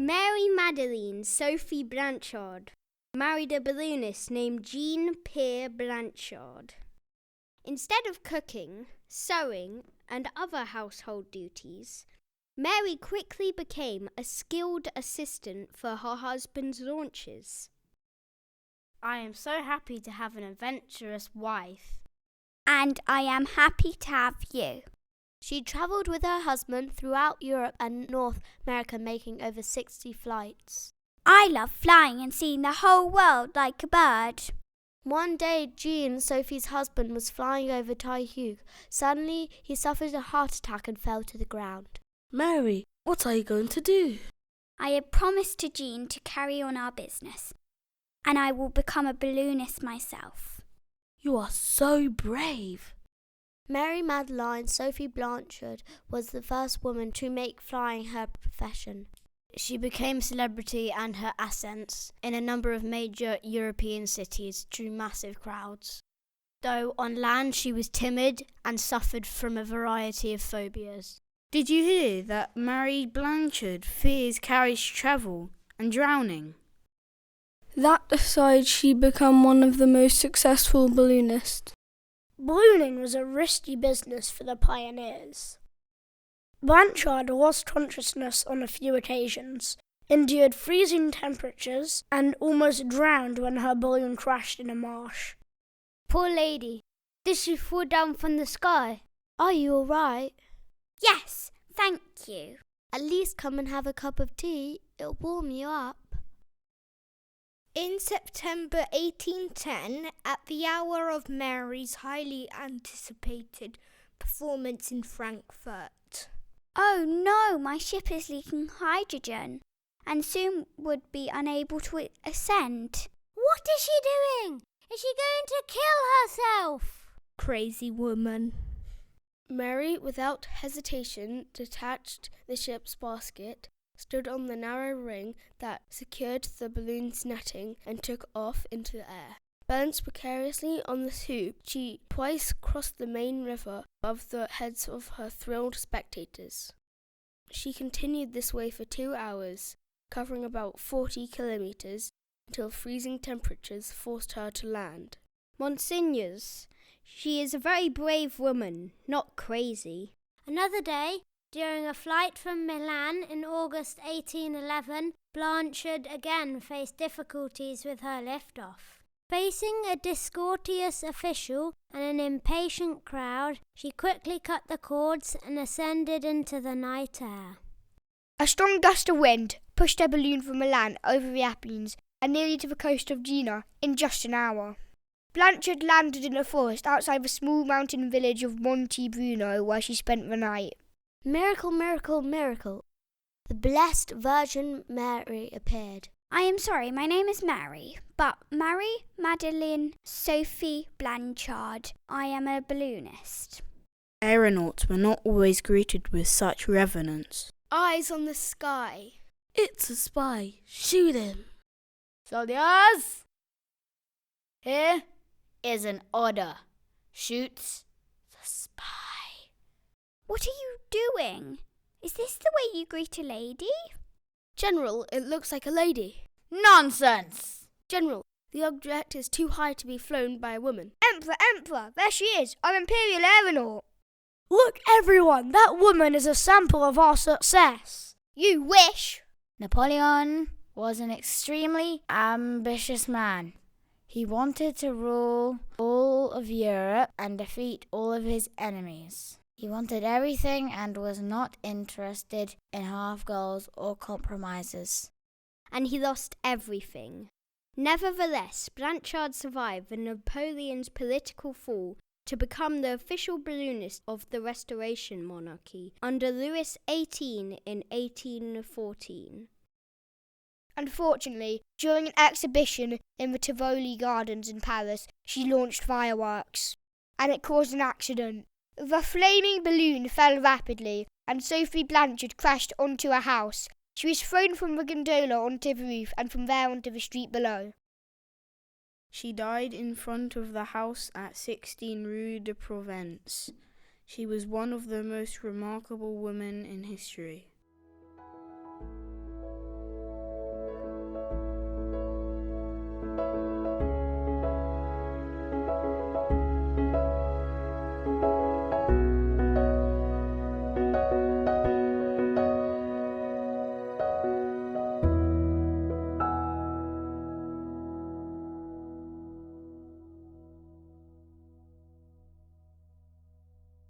Mary Magdalene Sophie Blanchard married a balloonist named Jean-Pierre Blanchard. Instead of cooking, sewing, and other household duties, Mary quickly became a skilled assistant for her husband's launches. I am so happy to have an adventurous wife. And I am happy to have you. She travelled with her husband throughout Europe and North America, making over 60 flights. I love flying and seeing the whole world like a bird. One day, Jean, Sophie's husband, was flying over Taihug. Suddenly, he suffered a heart attack and fell to the ground. Mary, what are you going to do? I had promised to Jean to carry on our business, and I will become a balloonist myself. You are so brave. Mary Magdalene Sophie Blanchard was the first woman to make flying her profession. She became a celebrity, and her ascents in a number of major European cities drew massive crowds. Though on land she was timid and suffered from a variety of phobias. Did you hear that Mary Blanchard fears carriage travel and drowning? That aside, she became one of the most successful balloonists. Ballooning was a risky business for the pioneers. Blanchard lost consciousness on a few occasions, endured freezing temperatures, and almost drowned when her balloon crashed in a marsh. Poor lady, did she fall down from the sky? Are you all right? Yes, thank you. At least come and have a cup of tea. It'll warm you up. In September 1810, at the hour of Mary's highly anticipated performance in Frankfurt. Oh no, my ship is leaking hydrogen and soon would be unable to ascend. What is she doing? Is she going to kill herself? Crazy woman. Mary, without hesitation, detached the ship's basket, stood on the narrow ring that secured the balloon's netting, and took off into the air. Balanced precariously on the hoop, she twice crossed the main river above the heads of her thrilled spectators. She continued this way for 2 hours, covering about 40 kilometres, until freezing temperatures forced her to land. Monsignors, she is a very brave woman, not crazy. Another day, during a flight from Milan in August 1811, Blanchard again faced difficulties with her liftoff. Facing a discourteous official and an impatient crowd, she quickly cut the cords and ascended into the night air. A strong gust of wind pushed her balloon from Milan over the Apennines and nearly to the coast of Genoa in just an hour. Blanchard landed in a forest outside the small mountain village of Monte Bruno, where she spent the night. Miracle, miracle, miracle. The Blessed Virgin Mary appeared. I am sorry, my name is Mary, but Mary Magdalene Sophie Blanchard. I am a balloonist. Aeronauts were not always greeted with such reverence. Eyes on the sky. It's a spy. Shoot him. Soldiers! Here is an order. Shoot the spy. What are you doing? Is this the way you greet a lady? General, it looks like a lady. Nonsense! General, the object is too high to be flown by a woman. Emperor, there she is, our Imperial aeronaut. Look, everyone, that woman is a sample of our success. You wish. Napoleon was an extremely ambitious man. He wanted to rule all of Europe and defeat all of his enemies. He wanted everything and was not interested in half goals or compromises. And he lost everything. Nevertheless, Blanchard survived Napoleon's political fall to become the official balloonist of the Restoration monarchy under Louis XVIII in 1814. Unfortunately, during an exhibition in the Tivoli Gardens in Paris, she launched fireworks, and it caused an accident. The flaming balloon fell rapidly, and Sophie Blanchard crashed onto a house. She was thrown from the gondola onto the roof and from there onto the street below. She died in front of the house at 16 Rue de Provence. She was one of the most remarkable women in history.